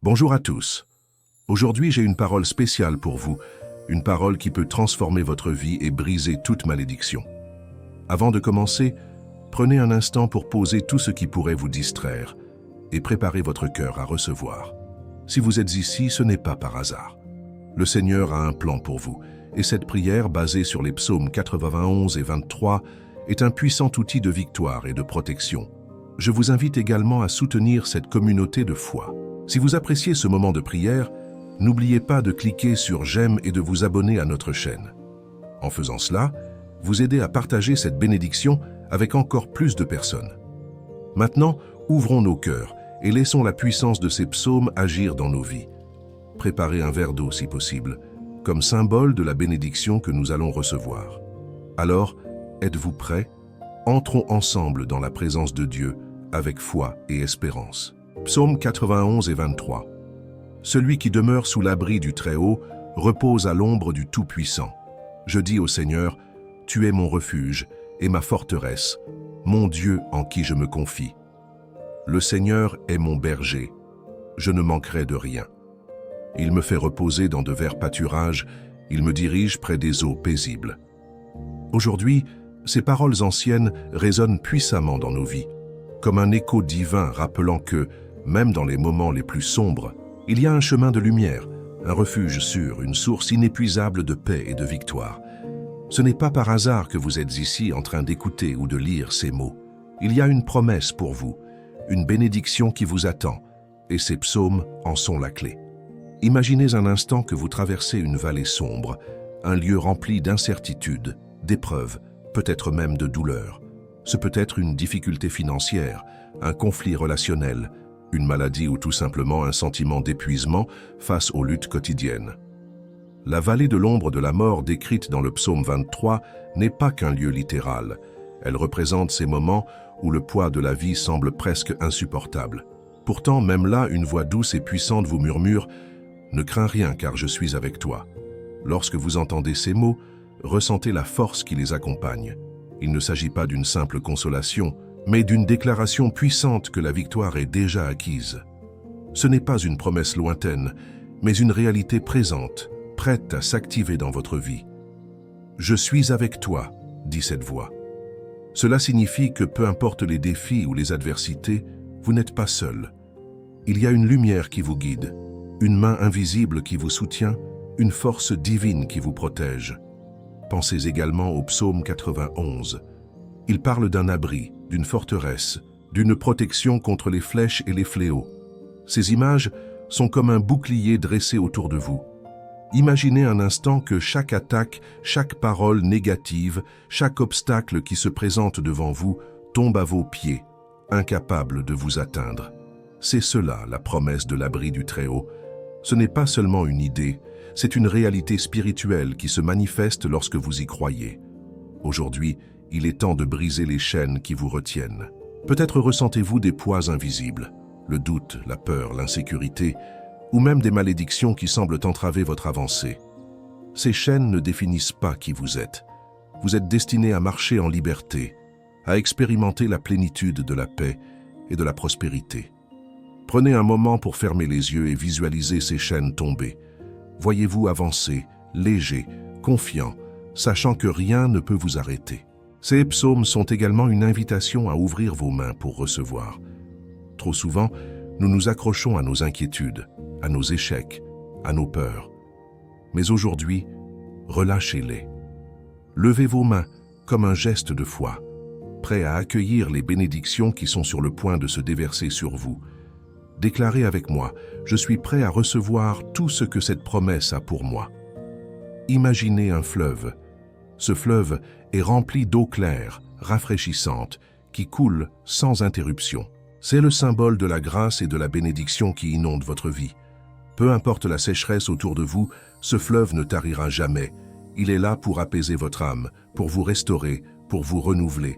Bonjour à tous. Aujourd'hui, j'ai une parole spéciale pour vous, une parole qui peut transformer votre vie et briser toute malédiction. Avant de commencer, prenez un instant pour poser tout ce qui pourrait vous distraire et préparez votre cœur à recevoir. Si vous êtes ici, ce n'est pas par hasard. Le Seigneur a un plan pour vous, et cette prière, basée sur les psaumes 91 et 23, est un puissant outil de victoire et de protection. Je vous invite également à soutenir cette communauté de foi. Si vous appréciez ce moment de prière, n'oubliez pas de cliquer sur « J'aime » et de vous abonner à notre chaîne. En faisant cela, vous aidez à partager cette bénédiction avec encore plus de personnes. Maintenant, ouvrons nos cœurs et laissons la puissance de ces psaumes agir dans nos vies. Préparez un verre d'eau si possible, comme symbole de la bénédiction que nous allons recevoir. Alors, êtes-vous prêts? Entrons ensemble dans la présence de Dieu avec foi et espérance. Psaume 91 et 23. Celui qui demeure sous l'abri du Très-Haut repose à l'ombre du Tout-Puissant. Je dis au Seigneur, tu es mon refuge et ma forteresse, mon Dieu en qui je me confie. Le Seigneur est mon berger, je ne manquerai de rien. Il me fait reposer dans de verts pâturages, il me dirige près des eaux paisibles. Aujourd'hui, ces paroles anciennes résonnent puissamment dans nos vies, comme un écho divin rappelant que, même dans les moments les plus sombres, il y a un chemin de lumière, un refuge sûr, une source inépuisable de paix et de victoire. Ce n'est pas par hasard que vous êtes ici en train d'écouter ou de lire ces mots. Il y a une promesse pour vous, une bénédiction qui vous attend, et ces psaumes en sont la clé. Imaginez un instant que vous traversez une vallée sombre, un lieu rempli d'incertitudes, d'épreuves, peut-être même de douleurs. Ce peut être une difficulté financière, un conflit relationnel, une maladie ou tout simplement un sentiment d'épuisement face aux luttes quotidiennes. La vallée de l'ombre de la mort décrite dans le psaume 23 n'est pas qu'un lieu littéral. Elle représente ces moments où le poids de la vie semble presque insupportable. Pourtant, même là, une voix douce et puissante vous murmure « Ne crains rien car je suis avec toi ». Lorsque vous entendez ces mots, ressentez la force qui les accompagne. Il ne s'agit pas d'une simple consolation, mais d'une déclaration puissante que la victoire est déjà acquise. Ce n'est pas une promesse lointaine, mais une réalité présente, prête à s'activer dans votre vie. « Je suis avec toi », dit cette voix. Cela signifie que peu importe les défis ou les adversités, vous n'êtes pas seul. Il y a une lumière qui vous guide, une main invisible qui vous soutient, une force divine qui vous protège. Pensez également au psaume 91. Il parle d'un abri, d'une forteresse, d'une protection contre les flèches et les fléaux. Ces images sont comme un bouclier dressé autour de vous. Imaginez un instant que chaque attaque, chaque parole négative, chaque obstacle qui se présente devant vous tombe à vos pieds, incapable de vous atteindre. C'est cela la promesse de l'abri du Très-Haut. Ce n'est pas seulement une idée, c'est une réalité spirituelle qui se manifeste lorsque vous y croyez. Aujourd'hui, il est temps de briser les chaînes qui vous retiennent. Peut-être ressentez-vous des poids invisibles, le doute, la peur, l'insécurité, ou même des malédictions qui semblent entraver votre avancée. Ces chaînes ne définissent pas qui vous êtes. Vous êtes destiné à marcher en liberté, à expérimenter la plénitude de la paix et de la prospérité. Prenez un moment pour fermer les yeux et visualiser ces chaînes tomber. Voyez-vous avancer, léger, confiant, sachant que rien ne peut vous arrêter. Ces psaumes sont également une invitation à ouvrir vos mains pour recevoir. Trop souvent, nous nous accrochons à nos inquiétudes, à nos échecs, à nos peurs. Mais aujourd'hui, relâchez-les. Levez vos mains comme un geste de foi, prêt à accueillir les bénédictions qui sont sur le point de se déverser sur vous. Déclarez avec moi, je suis prêt à recevoir tout ce que cette promesse a pour moi. Imaginez un fleuve. Ce fleuve est rempli d'eau claire, rafraîchissante, qui coule sans interruption. C'est le symbole de la grâce et de la bénédiction qui inonde votre vie. Peu importe la sécheresse autour de vous, ce fleuve ne tarira jamais. Il est là pour apaiser votre âme, pour vous restaurer, pour vous renouveler.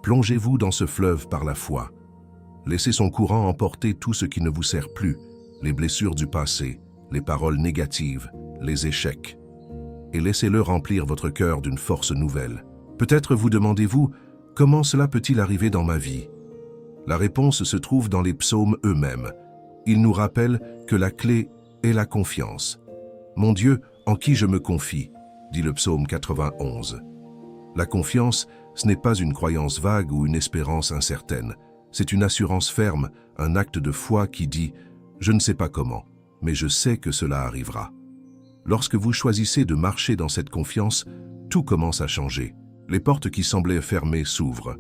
Plongez-vous dans ce fleuve par la foi. Laissez son courant emporter tout ce qui ne vous sert plus, les blessures du passé, les paroles négatives, les échecs. Et laissez-le remplir votre cœur d'une force nouvelle. Peut-être vous demandez-vous, comment cela peut-il arriver dans ma vie? La réponse se trouve dans les psaumes eux-mêmes. Il nous rappelle que la clé est la confiance. « Mon Dieu, en qui je me confie », dit le psaume 91. La confiance, ce n'est pas une croyance vague ou une espérance incertaine. C'est une assurance ferme, un acte de foi qui dit « Je ne sais pas comment, mais je sais que cela arrivera ». Lorsque vous choisissez de marcher dans cette confiance, tout commence à changer. Les portes qui semblaient fermées s'ouvrent.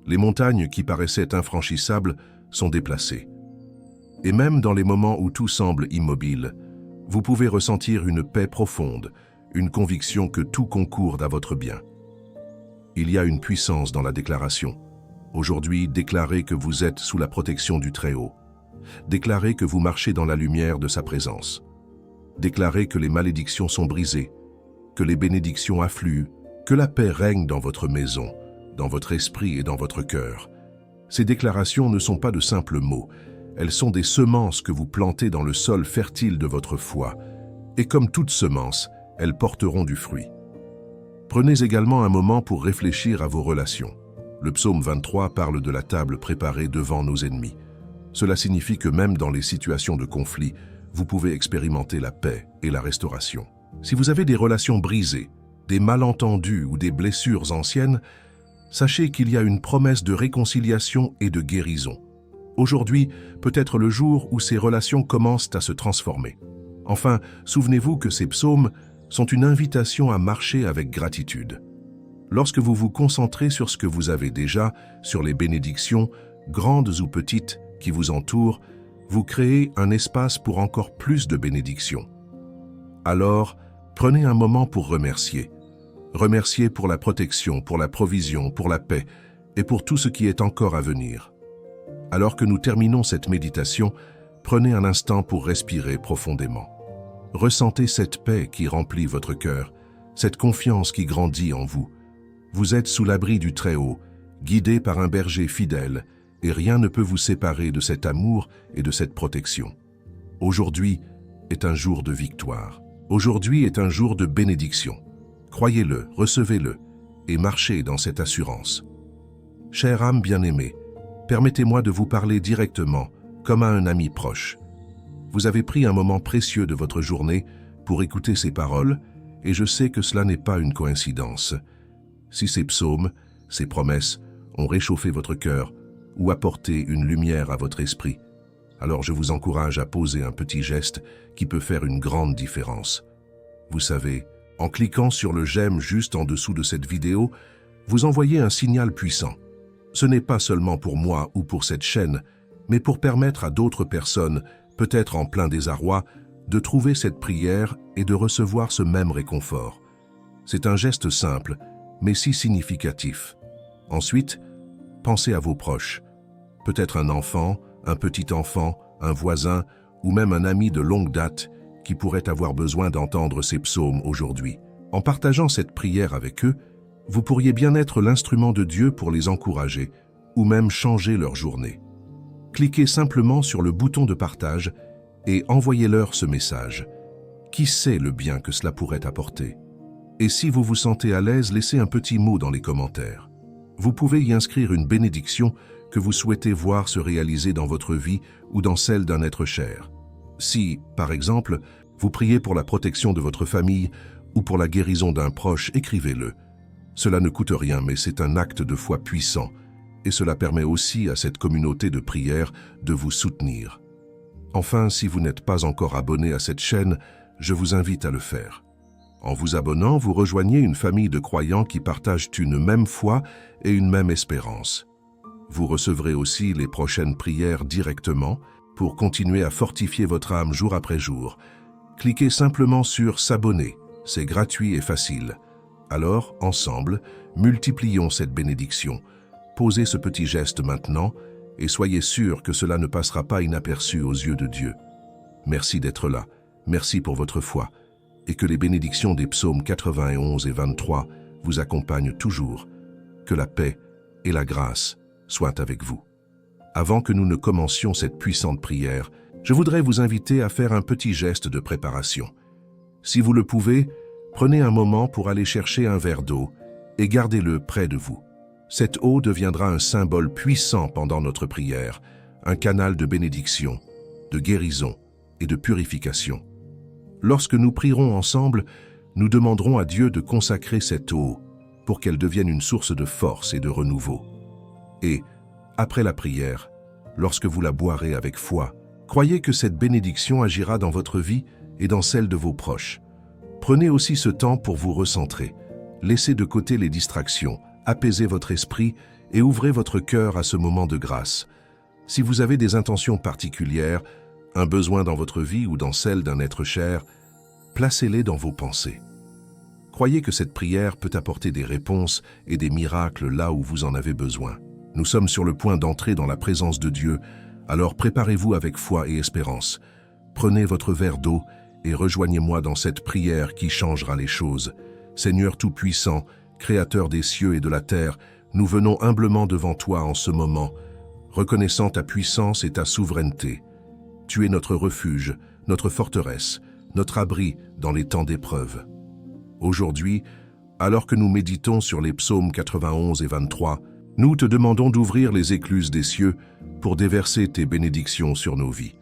Les montagnes qui paraissaient infranchissables sont déplacées. Et même dans les moments où tout semble immobile, vous pouvez ressentir une paix profonde, une conviction que tout concourt à votre bien. Il y a une puissance dans la déclaration. Aujourd'hui, déclarez que vous êtes sous la protection du Très-Haut. Déclarez que vous marchez dans la lumière de sa présence. Déclarez que les malédictions sont brisées, que les bénédictions affluent, que la paix règne dans votre maison, dans votre esprit et dans votre cœur. Ces déclarations ne sont pas de simples mots, elles sont des semences que vous plantez dans le sol fertile de votre foi, et comme toute semence, elles porteront du fruit. Prenez également un moment pour réfléchir à vos relations. Le psaume 23 parle de la table préparée devant nos ennemis. Cela signifie que même dans les situations de conflit, vous pouvez expérimenter la paix et la restauration. Si vous avez des relations brisées, des malentendus ou des blessures anciennes, sachez qu'il y a une promesse de réconciliation et de guérison. Aujourd'hui peut être le jour où ces relations commencent à se transformer. Enfin, souvenez-vous que ces psaumes sont une invitation à marcher avec gratitude. Lorsque vous vous concentrez sur ce que vous avez déjà, sur les bénédictions, grandes ou petites, qui vous entourent, vous créez un espace pour encore plus de bénédictions. Alors, prenez un moment pour remercier. Remercier pour la protection, pour la provision, pour la paix et pour tout ce qui est encore à venir. Alors que nous terminons cette méditation, prenez un instant pour respirer profondément. Ressentez cette paix qui remplit votre cœur, cette confiance qui grandit en vous. Vous êtes sous l'abri du Très-Haut, guidé par un berger fidèle, et rien ne peut vous séparer de cet amour et de cette protection. Aujourd'hui est un jour de victoire. Aujourd'hui est un jour de bénédiction. Croyez-le, recevez-le, et marchez dans cette assurance. Chère âme bien-aimée, permettez-moi de vous parler directement, comme à un ami proche. Vous avez pris un moment précieux de votre journée pour écouter ces paroles, et je sais que cela n'est pas une coïncidence. Si ces psaumes, ces promesses, ont réchauffé votre cœur ou apporté une lumière à votre esprit, alors je vous encourage à poser un petit geste qui peut faire une grande différence. Vous savez, en cliquant sur le j'aime juste en dessous de cette vidéo, vous envoyez un signal puissant. Ce n'est pas seulement pour moi ou pour cette chaîne, mais pour permettre à d'autres personnes, peut-être en plein désarroi, de trouver cette prière et de recevoir ce même réconfort. C'est un geste simple, mais si significatif. Ensuite, pensez à vos proches, peut-être un enfant, un petit-enfant, un voisin ou même un ami de longue date qui pourrait avoir besoin d'entendre ces psaumes aujourd'hui. En partageant cette prière avec eux, vous pourriez bien être l'instrument de Dieu pour les encourager ou même changer leur journée. Cliquez simplement sur le bouton de partage et envoyez-leur ce message. Qui sait le bien que cela pourrait apporter? Et si vous vous sentez à l'aise, laissez un petit mot dans les commentaires. Vous pouvez y inscrire une bénédiction que vous souhaitez voir se réaliser dans votre vie ou dans celle d'un être cher. Si, par exemple, vous priez pour la protection de votre famille ou pour la guérison d'un proche, écrivez-le. Cela ne coûte rien, mais c'est un acte de foi puissant et cela permet aussi à cette communauté de prière de vous soutenir. Enfin, si vous n'êtes pas encore abonné à cette chaîne, je vous invite à le faire. En vous abonnant, vous rejoignez une famille de croyants qui partagent une même foi et une même espérance. Vous recevrez aussi les prochaines prières directement pour continuer à fortifier votre âme jour après jour. Cliquez simplement sur « S'abonner », c'est gratuit et facile. Alors, ensemble, multiplions cette bénédiction. Posez ce petit geste maintenant et soyez sûr que cela ne passera pas inaperçu aux yeux de Dieu. Merci d'être là, merci pour votre foi, et que les bénédictions des psaumes 91 et 23 vous accompagnent toujours. Que la paix et la grâce soient avec vous. Avant que nous ne commencions cette puissante prière, je voudrais vous inviter à faire un petit geste de préparation. Si vous le pouvez, prenez un moment pour aller chercher un verre d'eau et gardez-le près de vous. Cette eau deviendra un symbole puissant pendant notre prière, un canal de bénédiction, de guérison et de purification. Lorsque nous prierons ensemble, nous demanderons à Dieu de consacrer cette eau pour qu'elle devienne une source de force et de renouveau. Et, après la prière, lorsque vous la boirez avec foi, croyez que cette bénédiction agira dans votre vie et dans celle de vos proches. Prenez aussi ce temps pour vous recentrer. Laissez de côté les distractions, apaisez votre esprit et ouvrez votre cœur à ce moment de grâce. Si vous avez des intentions particulières, un besoin dans votre vie ou dans celle d'un être cher, placez-les dans vos pensées. Croyez que cette prière peut apporter des réponses et des miracles là où vous en avez besoin. Nous sommes sur le point d'entrer dans la présence de Dieu, alors préparez-vous avec foi et espérance. Prenez votre verre d'eau et rejoignez-moi dans cette prière qui changera les choses. Seigneur Tout-Puissant, Créateur des cieux et de la terre, nous venons humblement devant toi en ce moment, reconnaissant ta puissance et ta souveraineté. Tu es notre refuge, notre forteresse, notre abri dans les temps d'épreuve. Aujourd'hui, alors que nous méditons sur les psaumes 91 et 23, nous te demandons d'ouvrir les écluses des cieux pour déverser tes bénédictions sur nos vies.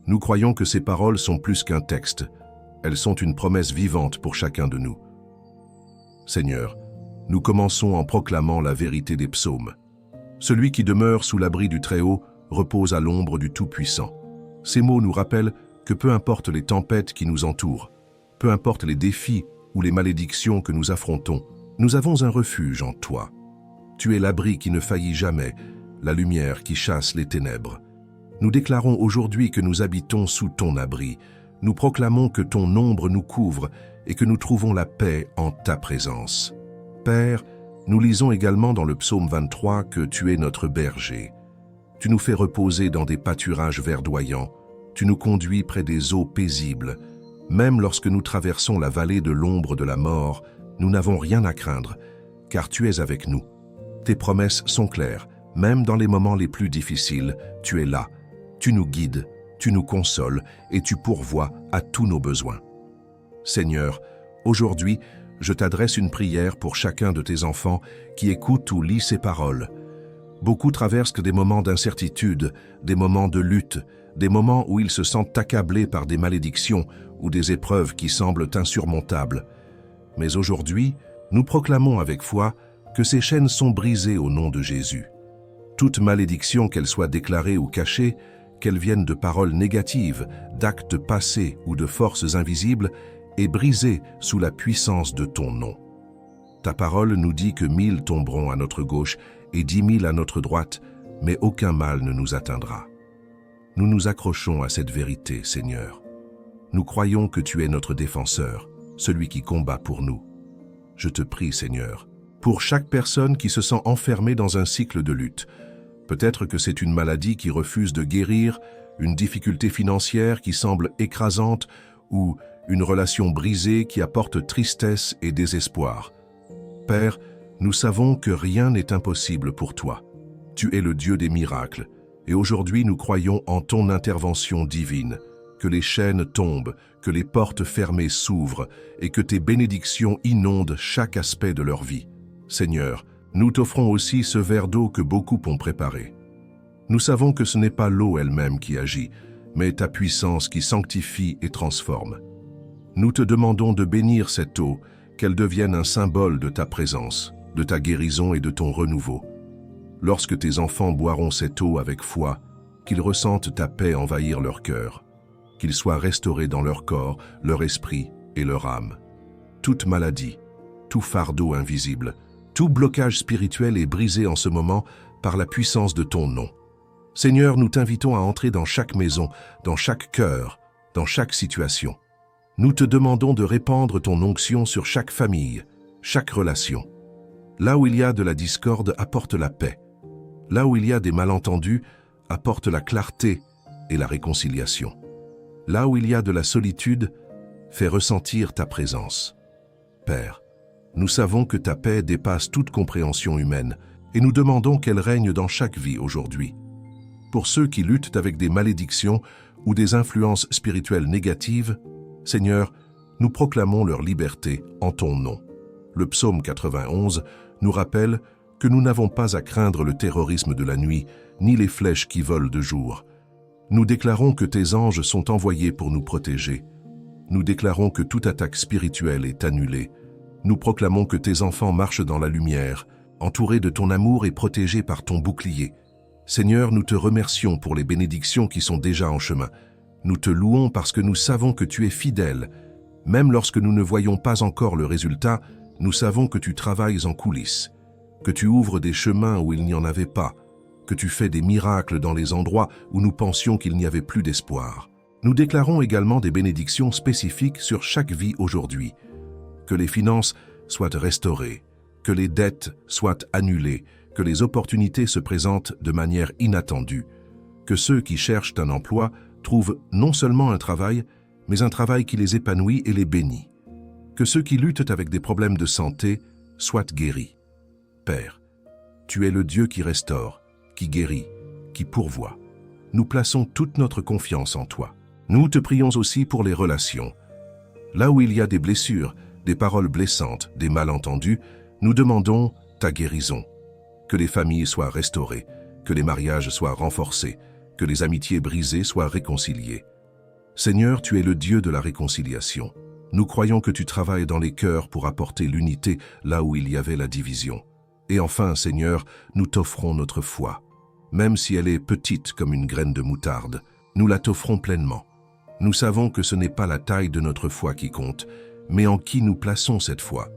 Nous croyons que ces paroles sont plus qu'un texte, elles sont une promesse vivante pour chacun de nous. Seigneur, nous commençons en proclamant la vérité des psaumes. Celui qui demeure sous l'abri du Très-Haut repose à l'ombre du Tout-Puissant. Ces mots nous rappellent que peu importe les tempêtes qui nous entourent, peu importe les défis ou les malédictions que nous affrontons, nous avons un refuge en toi. Tu es l'abri qui ne faillit jamais, la lumière qui chasse les ténèbres. Nous déclarons aujourd'hui que nous habitons sous ton abri. Nous proclamons que ton ombre nous couvre et que nous trouvons la paix en ta présence. Père, nous lisons également dans le psaume 23 que tu es notre berger. Tu nous fais reposer dans des pâturages verdoyants. Tu nous conduis près des eaux paisibles. Même lorsque nous traversons la vallée de l'ombre de la mort, nous n'avons rien à craindre, car tu es avec nous. Tes promesses sont claires. Même dans les moments les plus difficiles, tu es là. Tu nous guides, tu nous consoles et tu pourvois à tous nos besoins. Seigneur, aujourd'hui, je t'adresse une prière pour chacun de tes enfants qui écoutent ou lisent ces paroles. Beaucoup traversent des moments d'incertitude, des moments de lutte, des moments où ils se sentent accablés par des malédictions ou des épreuves qui semblent insurmontables. Mais aujourd'hui, nous proclamons avec foi que ces chaînes sont brisées au nom de Jésus. Toute malédiction, qu'elle soit déclarée ou cachée, qu'elle vienne de paroles négatives, d'actes passés ou de forces invisibles, est brisée sous la puissance de ton nom. Ta parole nous dit que 1000 tomberont à notre gauche et 10 000 à notre droite, mais aucun mal ne nous atteindra. Nous nous accrochons à cette vérité, Seigneur. Nous croyons que tu es notre défenseur, celui qui combat pour nous. Je te prie, Seigneur, pour chaque personne qui se sent enfermée dans un cycle de lutte. Peut-être que c'est une maladie qui refuse de guérir, une difficulté financière qui semble écrasante ou une relation brisée qui apporte tristesse et désespoir. Père, nous savons que rien n'est impossible pour toi. Tu es le Dieu des miracles, et aujourd'hui nous croyons en ton intervention divine, que les chaînes tombent, que les portes fermées s'ouvrent et que tes bénédictions inondent chaque aspect de leur vie. Seigneur, nous t'offrons aussi ce verre d'eau que beaucoup ont préparé. Nous savons que ce n'est pas l'eau elle-même qui agit, mais ta puissance qui sanctifie et transforme. Nous te demandons de bénir cette eau, qu'elle devienne un symbole de ta présence, de ta guérison et de ton renouveau. Lorsque tes enfants boiront cette eau avec foi, qu'ils ressentent ta paix envahir leur cœur, qu'ils soient restaurés dans leur corps, leur esprit et leur âme. Toute maladie, tout fardeau invisible, tout blocage spirituel est brisé en ce moment par la puissance de ton nom. Seigneur, nous t'invitons à entrer dans chaque maison, dans chaque cœur, dans chaque situation. Nous te demandons de répandre ton onction sur chaque famille, chaque relation. Là où il y a de la discorde, apporte la paix. Là où il y a des malentendus, apporte la clarté et la réconciliation. Là où il y a de la solitude, fais ressentir ta présence. Père, nous savons que ta paix dépasse toute compréhension humaine et nous demandons qu'elle règne dans chaque vie aujourd'hui. Pour ceux qui luttent avec des malédictions ou des influences spirituelles négatives, Seigneur, nous proclamons leur liberté en ton nom. Le psaume 91 nous rappelle que nous n'avons pas à craindre le terrorisme de la nuit, ni les flèches qui volent de jour. Nous déclarons que tes anges sont envoyés pour nous protéger. Nous déclarons que toute attaque spirituelle est annulée. Nous proclamons que tes enfants marchent dans la lumière, entourés de ton amour et protégés par ton bouclier. Seigneur, nous te remercions pour les bénédictions qui sont déjà en chemin. Nous te louons parce que nous savons que tu es fidèle. Même lorsque nous ne voyons pas encore le résultat, nous savons que tu travailles en coulisses, que tu ouvres des chemins où il n'y en avait pas, que tu fais des miracles dans les endroits où nous pensions qu'il n'y avait plus d'espoir. Nous déclarons également des bénédictions spécifiques sur chaque vie aujourd'hui. Que les finances soient restaurées, que les dettes soient annulées, que les opportunités se présentent de manière inattendue, que ceux qui cherchent un emploi trouvent non seulement un travail, mais un travail qui les épanouit et les bénit. Que ceux qui luttent avec des problèmes de santé soient guéris. Père, tu es le Dieu qui restaure, qui guérit, qui pourvoit. Nous plaçons toute notre confiance en toi. Nous te prions aussi pour les relations. Là où il y a des blessures, des paroles blessantes, des malentendus, nous demandons ta guérison. Que les familles soient restaurées, que les mariages soient renforcés, que les amitiés brisées soient réconciliées. Seigneur, tu es le Dieu de la réconciliation. Nous croyons que tu travailles dans les cœurs pour apporter l'unité là où il y avait la division. Et enfin, Seigneur, nous t'offrons notre foi. Même si elle est petite comme une graine de moutarde, nous la t'offrons pleinement. Nous savons que ce n'est pas la taille de notre foi qui compte, mais en qui nous plaçons cette foi.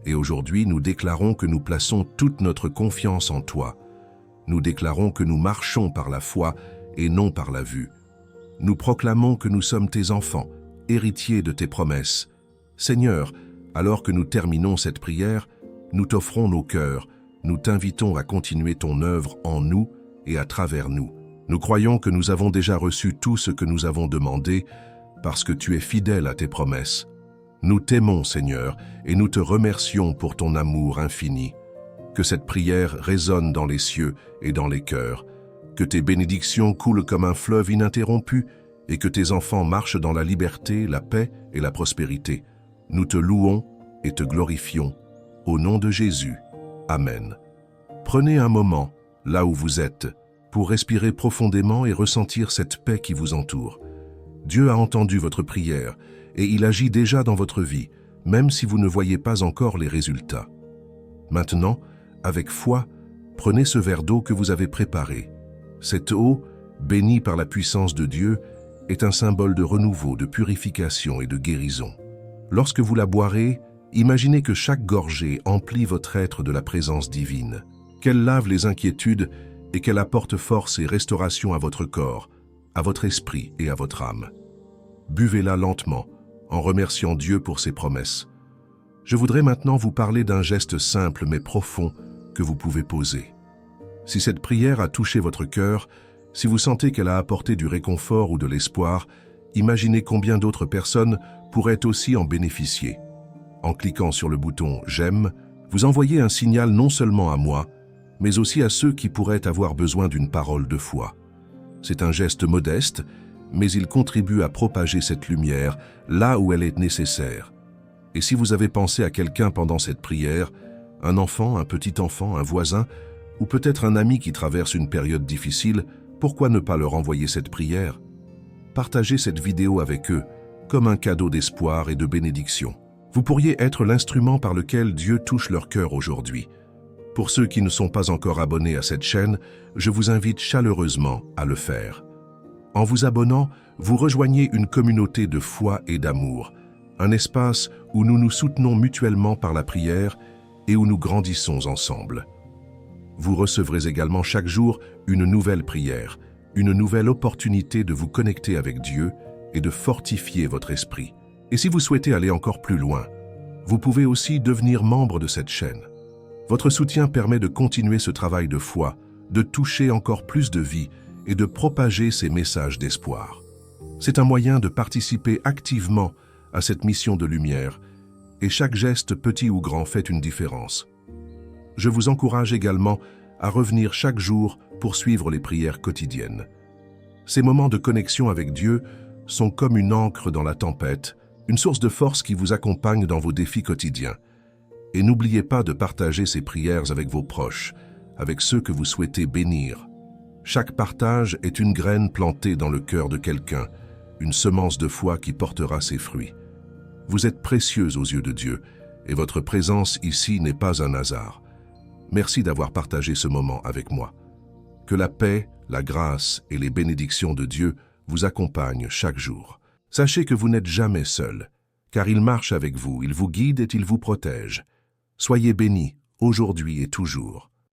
Et aujourd'hui, nous déclarons que nous plaçons toute notre confiance en toi. Nous déclarons que nous marchons par la foi et non par la vue. Nous proclamons que nous sommes tes enfants, héritiers de tes promesses. Seigneur, alors que nous terminons cette prière, nous t'offrons nos cœurs, nous t'invitons à continuer ton œuvre en nous et à travers nous. Nous croyons que nous avons déjà reçu tout ce que nous avons demandé parce que tu es fidèle à tes promesses. Nous t'aimons, Seigneur, et nous te remercions pour ton amour infini. Que cette prière résonne dans les cieux et dans les cœurs, que tes bénédictions coulent comme un fleuve ininterrompu et que tes enfants marchent dans la liberté, la paix et la prospérité. Nous te louons et te glorifions. Au nom de Jésus. Amen. Prenez un moment, là où vous êtes, pour respirer profondément et ressentir cette paix qui vous entoure. Dieu a entendu votre prière et il agit déjà dans votre vie, même si vous ne voyez pas encore les résultats. Maintenant, avec foi, prenez ce verre d'eau que vous avez préparé. Cette eau, bénie par la puissance de Dieu, est un symbole de renouveau, de purification et de guérison. Lorsque vous la boirez, imaginez que chaque gorgée emplit votre être de la présence divine, qu'elle lave les inquiétudes et qu'elle apporte force et restauration à votre corps, à votre esprit et à votre âme. Buvez-la lentement, en remerciant Dieu pour ses promesses. Je voudrais maintenant vous parler d'un geste simple mais profond que vous pouvez poser. Si cette prière a touché votre cœur, si vous sentez qu'elle a apporté du réconfort ou de l'espoir, imaginez combien d'autres personnes pourraient aussi en bénéficier. En cliquant sur le bouton « J'aime », vous envoyez un signal non seulement à moi, mais aussi à ceux qui pourraient avoir besoin d'une parole de foi. C'est un geste modeste, mais il contribue à propager cette lumière là où elle est nécessaire. Et si vous avez pensé à quelqu'un pendant cette prière, un enfant, un petit enfant, un voisin, ou peut-être un ami qui traverse une période difficile, pourquoi ne pas leur envoyer cette prière? Partagez cette vidéo avec eux, comme un cadeau d'espoir et de bénédiction. Vous pourriez être l'instrument par lequel Dieu touche leur cœur aujourd'hui. Pour ceux qui ne sont pas encore abonnés à cette chaîne, je vous invite chaleureusement à le faire. En vous abonnant, vous rejoignez une communauté de foi et d'amour, un espace où nous nous soutenons mutuellement par la prière et où nous grandissons ensemble. Vous recevrez également chaque jour une nouvelle prière, une nouvelle opportunité de vous connecter avec Dieu et de fortifier votre esprit. Et si vous souhaitez aller encore plus loin, vous pouvez aussi devenir membre de cette chaîne. Votre soutien permet de continuer ce travail de foi, de toucher encore plus de vies et de propager ces messages d'espoir. C'est un moyen de participer activement à cette mission de lumière, et chaque geste, petit ou grand, fait une différence. Je vous encourage également à revenir chaque jour pour suivre les prières quotidiennes. Ces moments de connexion avec Dieu sont comme une ancre dans la tempête, une source de force qui vous accompagne dans vos défis quotidiens. Et n'oubliez pas de partager ces prières avec vos proches, avec ceux que vous souhaitez bénir. Chaque partage est une graine plantée dans le cœur de quelqu'un, une semence de foi qui portera ses fruits. Vous êtes précieuse aux yeux de Dieu, et votre présence ici n'est pas un hasard. Merci d'avoir partagé ce moment avec moi. Que la paix, la grâce et les bénédictions de Dieu vous accompagnent chaque jour. Sachez que vous n'êtes jamais seul, car il marche avec vous, il vous guide et il vous protège. Soyez bénis, aujourd'hui et toujours.